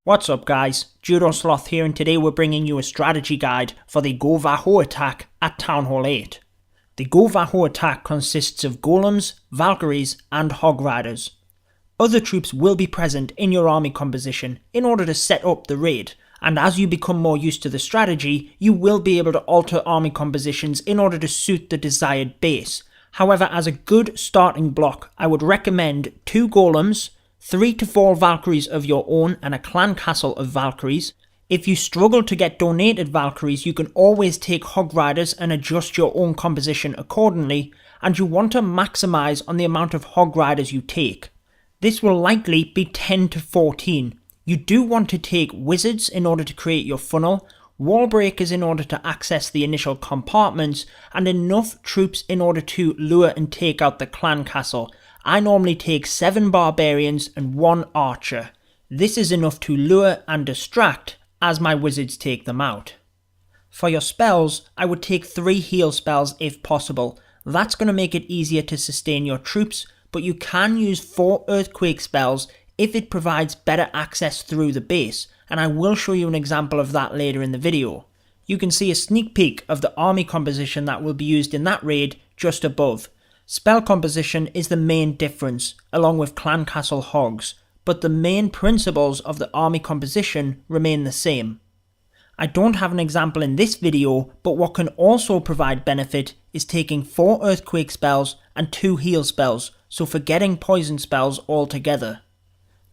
What's up guys, Sloth here, and today we're bringing you a strategy guide for the GoVaHo attack at Town Hall 8. The GoVaHo attack consists of Golems, Valkyries and Hog Riders. Other troops will be present in your army composition in order to set up the raid, and as you become more used to the strategy, you will be able to alter army compositions in order to suit the desired base. However, as a good starting block, I would recommend 2 Golems, 3 to 4 Valkyries of your own and a clan castle of Valkyries. If you struggle to get donated Valkyries, you can always take Hog Riders and adjust your own composition accordingly, and you want to maximise on the amount of Hog Riders you take. This will likely be 10 to 14. You do want to take Wizards in order to create your funnel, Wall Breakers in order to access the initial compartments, and enough troops in order to lure and take out the clan castle. I normally take 7 Barbarians and 1 Archer. This is enough to lure and distract as my Wizards take them out. For your spells, I would take 3 heal spells if possible. That's going to make it easier to sustain your troops, but you can use 4 Earthquake spells if it provides better access through the base, and I will show you an example of that later in the video. You can see a sneak peek of the army composition that will be used in that raid just above. Spell composition is the main difference, along with clan castle hogs, but the main principles of the army composition remain the same. I don't have an example in this video, but what can also provide benefit is taking 4 earthquake spells and 2 heal spells, so forgetting poison spells altogether.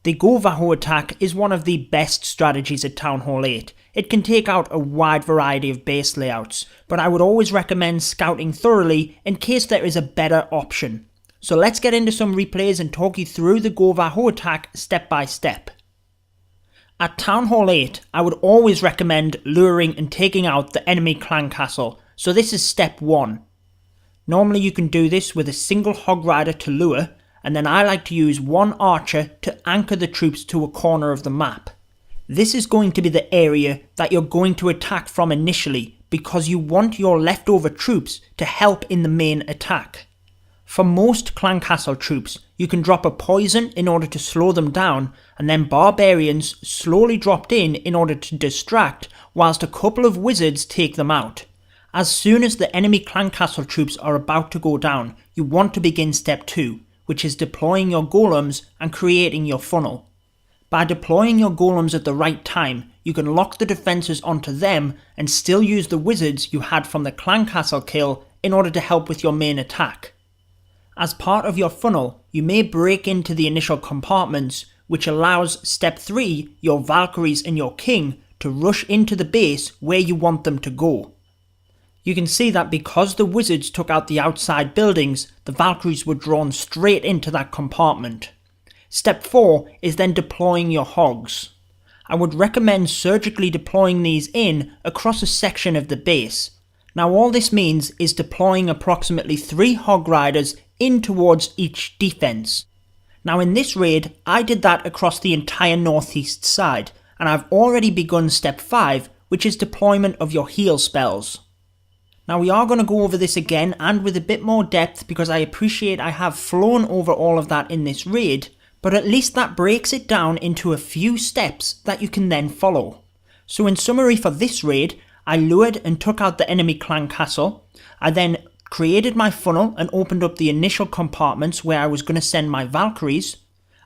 The GoVaHo attack is one of the best strategies at Town Hall 8. It can take out a wide variety of base layouts, but I would always recommend scouting thoroughly in case there is a better option. So let's get into some replays and talk you through the GoVaHo attack step by step. At Town Hall 8, I would always recommend luring and taking out the enemy clan castle, so this is step 1. Normally you can do this with a single Hog Rider to lure, and then I like to use 1 Archer to anchor the troops to a corner of the map. This is going to be the area that you're going to attack from initially, because you want your leftover troops to help in the main attack. For most clan castle troops, you can drop a poison in order to slow them down, and then barbarians slowly dropped in order to distract, whilst a couple of wizards take them out. As soon as the enemy clan castle troops are about to go down, you want to begin step 2, which is deploying your golems and creating your funnel. By deploying your golems at the right time, you can lock the defences onto them and still use the wizards you had from the clan castle kill in order to help with your main attack. As part of your funnel, you may break into the initial compartments, which allows step 3, your Valkyries and your king, to rush into the base where you want them to go. You can see that because the wizards took out the outside buildings, the Valkyries were drawn straight into that compartment. Step 4 is then deploying your hogs. I would recommend surgically deploying these in across a section of the base. Now all this means is deploying approximately 3 Hog Riders in towards each defense. Now in this raid, I did that across the entire northeast side, and I've already begun step 5, which is deployment of your heal spells. Now we are going to go over this again and with a bit more depth, because I appreciate I have flown over all of that in this raid, but at least that breaks it down into a few steps that you can then follow. So in summary for this raid, I lured and took out the enemy clan castle. I then created my funnel and opened up the initial compartments where I was going to send my Valkyries.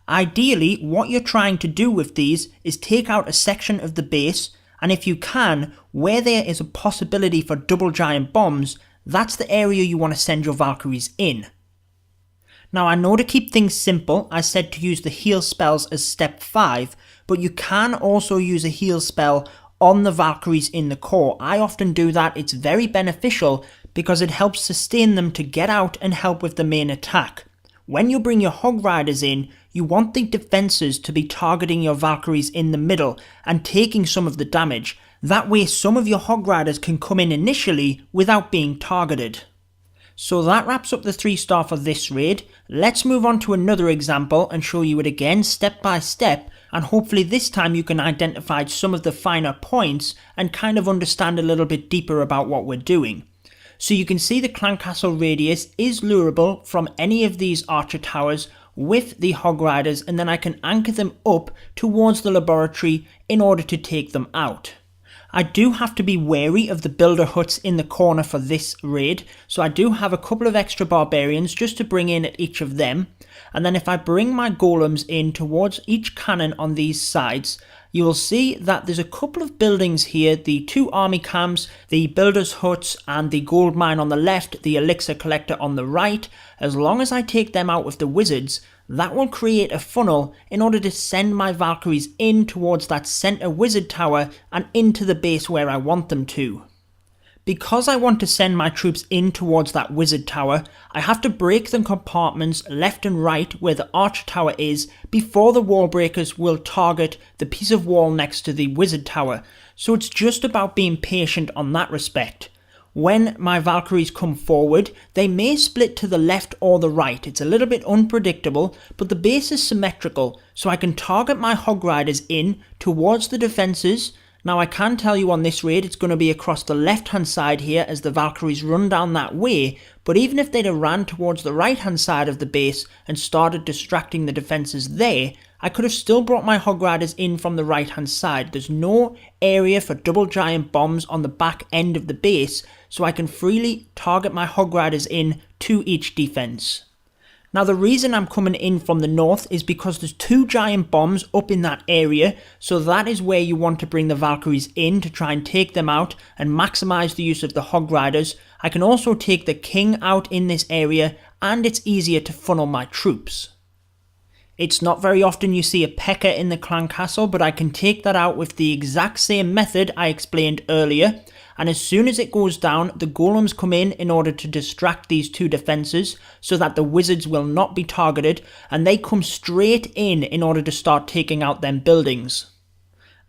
Ideally, what you're trying to do with these is take out a section of the base, and if you can, where there is a possibility for double giant bombs, that's the area you want to send your Valkyries in. Now I know to keep things simple, I said to use the heal spells as step 5, but you can also use a heal spell on the Valkyries in the core. I often do that. It's very beneficial because it helps sustain them to get out and help with the main attack. When you bring your Hog Riders in, you want the defences to be targeting your Valkyries in the middle and taking some of the damage. That way some of your Hog Riders can come in initially without being targeted. So that wraps up the 3-star for this raid. Let's move on to another example and show you it again step by step, and hopefully this time you can identify some of the finer points and kind of understand a little bit deeper about what we're doing. So you can see the clan castle radius is lureable from any of these archer towers with the Hog Riders, and then I can anchor them up towards the laboratory in order to take them out. I do have to be wary of the builder huts in the corner for this raid, so I do have a couple of extra barbarians just to bring in at each of them. And then if I bring my golems in towards each cannon on these sides, you will see that there's a couple of buildings here, the 2 army camps, the builders huts and the gold mine on the left, the elixir collector on the right. As long as I take them out with the wizards, that will create a funnel in order to send my Valkyries in towards that center wizard tower and into the base where I want them to. Because I want to send my troops in towards that wizard tower, I have to break the compartments left and right where the archer tower is before the wall breakers will target the piece of wall next to the wizard tower, so it's just about being patient on that respect. When my Valkyries come forward, they may split to the left or the right. It's a little bit unpredictable, but the base is symmetrical, so I can target my Hog Riders in towards the defences. Now I can tell you on this raid it's going to be across the left hand side here as the Valkyries run down that way, but even if they'd have ran towards the right hand side of the base and started distracting the defences there, I could have still brought my Hog Riders in from the right hand side. There's no area for double giant bombs on the back end of the base, so I can freely target my Hog Riders in to each defence. Now the reason I'm coming in from the north is because there's 2 giant bombs up in that area, so that is where you want to bring the Valkyries in to try and take them out and maximise the use of the Hog Riders. I can also take the king out in this area, and it's easier to funnel my troops. It's not very often you see a P.E.K.K.A in the clan castle, but I can take that out with the exact same method I explained earlier. And as soon as it goes down, the golems come in order to distract these 2 defences so that the wizards will not be targeted, and they come straight in order to start taking out them buildings.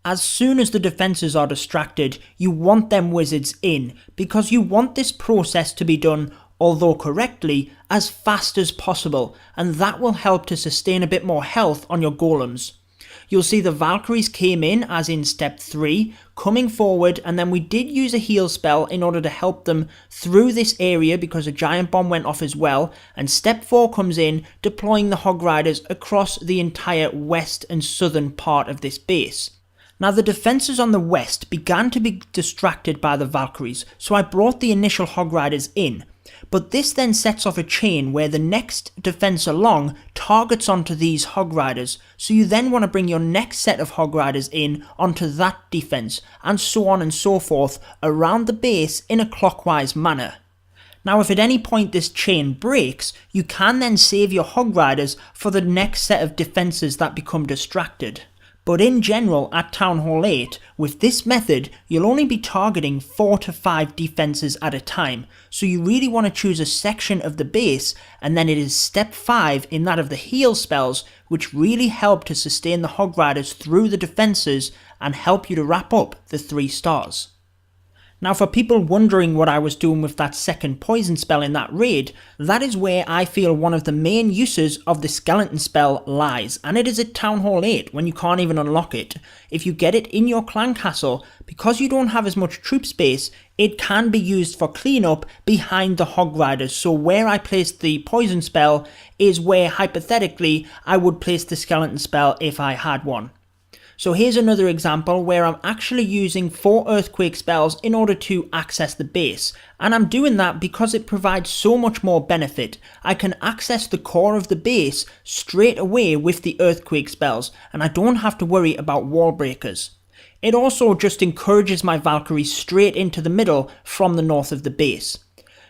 As soon as the defences are distracted, you want them wizards in, because you want this process to be done, although correctly, as fast as possible, and that will help to sustain a bit more health on your golems. You'll see the Valkyries came in as in step 3, coming forward, and then we did use a heal spell in order to help them through this area because a giant bomb went off as well, and step 4 comes in, deploying the Hog Riders across the entire west and southern part of this base. Now the defences on the west began to be distracted by the Valkyries, so I brought the initial Hog Riders in. But this then sets off a chain where the next defence along targets onto these Hog Riders, so you then want to bring your next set of Hog Riders in onto that defence, and so on and so forth around the base in a clockwise manner. Now if at any point this chain breaks, you can then save your Hog Riders for the next set of defences that become distracted. But in general, at Town Hall 8, with this method, you'll only be targeting 4 to 5 defences at a time, so you really want to choose a section of the base, and then it is step 5 in that of the heal spells, which really help to sustain the Hog Riders through the defences and help you to wrap up the 3 stars. Now for people wondering what I was doing with that second poison spell in that raid, that is where I feel one of the main uses of the skeleton spell lies, and it is at Town Hall 8 when you can't even unlock it. If you get it in your clan castle, because you don't have as much troop space, it can be used for cleanup behind the Hog Riders, so where I placed the poison spell is where hypothetically I would place the skeleton spell if I had one. So here's another example where I'm actually using 4 earthquake spells in order to access the base, and I'm doing that because it provides so much more benefit. I can access the core of the base straight away with the earthquake spells, and I don't have to worry about wall breakers. It also just encourages my Valkyries straight into the middle from the north of the base.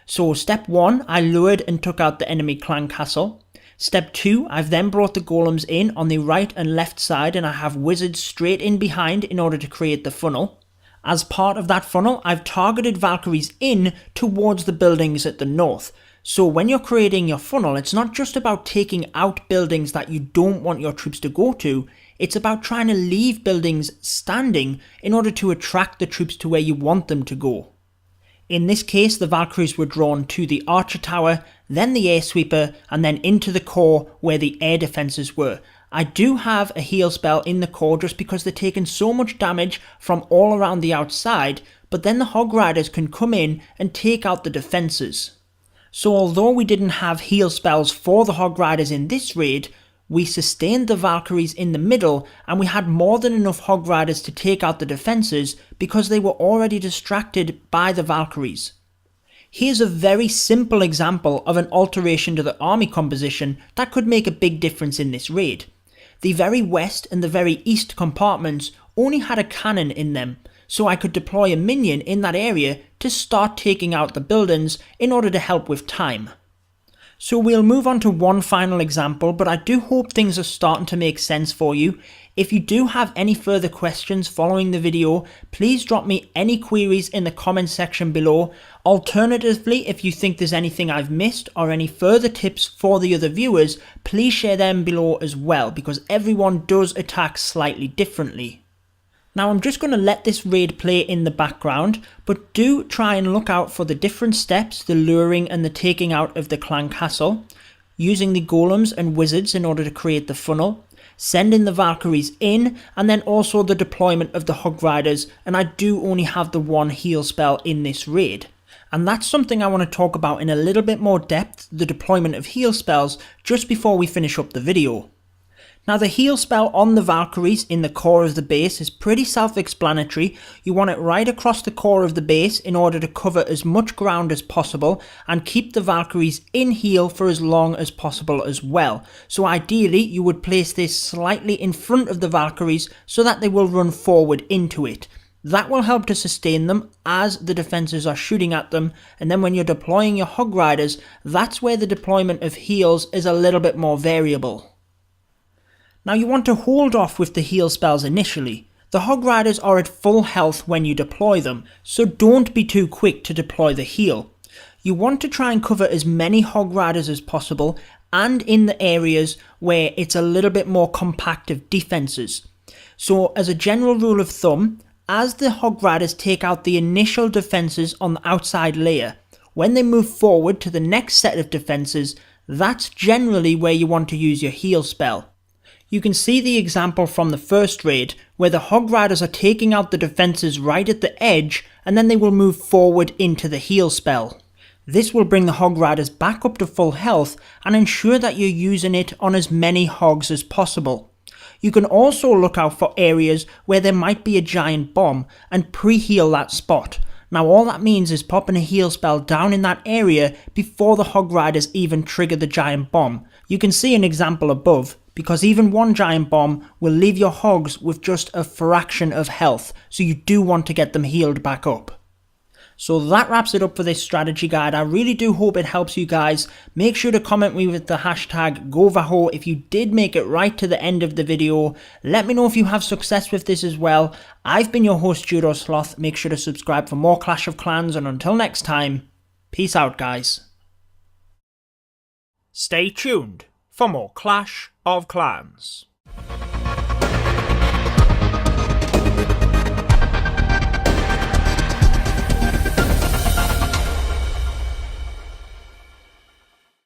So step 1, I lured and took out the enemy clan castle. Step 2, I've then brought the golems in on the right and left side, and I have wizards straight in behind in order to create the funnel. As part of that funnel, I've targeted Valkyries in towards the buildings at the north. So when you're creating your funnel, it's not just about taking out buildings that you don't want your troops to go to, it's about trying to leave buildings standing in order to attract the troops to where you want them to go. In this case, the Valkyries were drawn to the archer tower, then the air sweeper, and then into the core where the air defences were. I do have a heal spell in the core just because they're taking so much damage from all around the outside, but then the Hog Riders can come in and take out the defences. So although we didn't have heal spells for the Hog Riders in this raid, we sustained the Valkyries in the middle and we had more than enough Hog Riders to take out the defences because they were already distracted by the Valkyries. Here's a very simple example of an alteration to the army composition that could make a big difference in this raid. The very west and the very east compartments only had a cannon in them, so I could deploy a minion in that area to start taking out the buildings in order to help with time. So we'll move on to one final example, but I do hope things are starting to make sense for you. If you do have any further questions following the video, please drop me any queries in the comment section below. Alternatively, if you think there's anything I've missed or any further tips for the other viewers, please share them below as well, because everyone does attack slightly differently. Now I'm just going to let this raid play in the background, but do try and look out for the different steps, the luring and the taking out of the clan castle, using the golems and wizards in order to create the funnel, sending the Valkyries in, and then also the deployment of the Hog Riders, and I do only have the one heal spell in this raid. And that's something I want to talk about in a little bit more depth, the deployment of heal spells, just before we finish up the video. Now the heal spell on the Valkyries in the core of the base is pretty self-explanatory. You want it right across the core of the base in order to cover as much ground as possible and keep the Valkyries in heal for as long as possible as well. So ideally you would place this slightly in front of the Valkyries so that they will run forward into it. That will help to sustain them as the defences are shooting at them, and then when you're deploying your Hog Riders, that's where the deployment of heals is a little bit more variable. Now you want to hold off with the heal spells initially. The Hog Riders are at full health when you deploy them, so don't be too quick to deploy the heal. You want to try and cover as many Hog Riders as possible, and in the areas where it's a little bit more compact of defences. So as a general rule of thumb, as the Hog Riders take out the initial defences on the outside layer, when they move forward to the next set of defences, that's generally where you want to use your heal spell. You can see the example from the first raid, where the Hog Riders are taking out the defences right at the edge, and then they will move forward into the heal spell. This will bring the Hog Riders back up to full health, and ensure that you're using it on as many hogs as possible. You can also look out for areas where there might be a giant bomb, and pre-heal that spot. Now all that means is popping a heal spell down in that area before the Hog Riders even trigger the giant bomb. You can see an example above, because even one giant bomb will leave your hogs with just a fraction of health, so you do want to get them healed back up. So that wraps it up for this strategy guide. I really do hope it helps you guys. Make sure to comment me with the hashtag GoVaHo if you did make it right to the end of the video. Let me know if you have success with this as well. I've been your host Judo Sloth. Make sure to subscribe for more Clash of Clans, and until next time, peace out guys. Stay tuned for more Clash of Clans.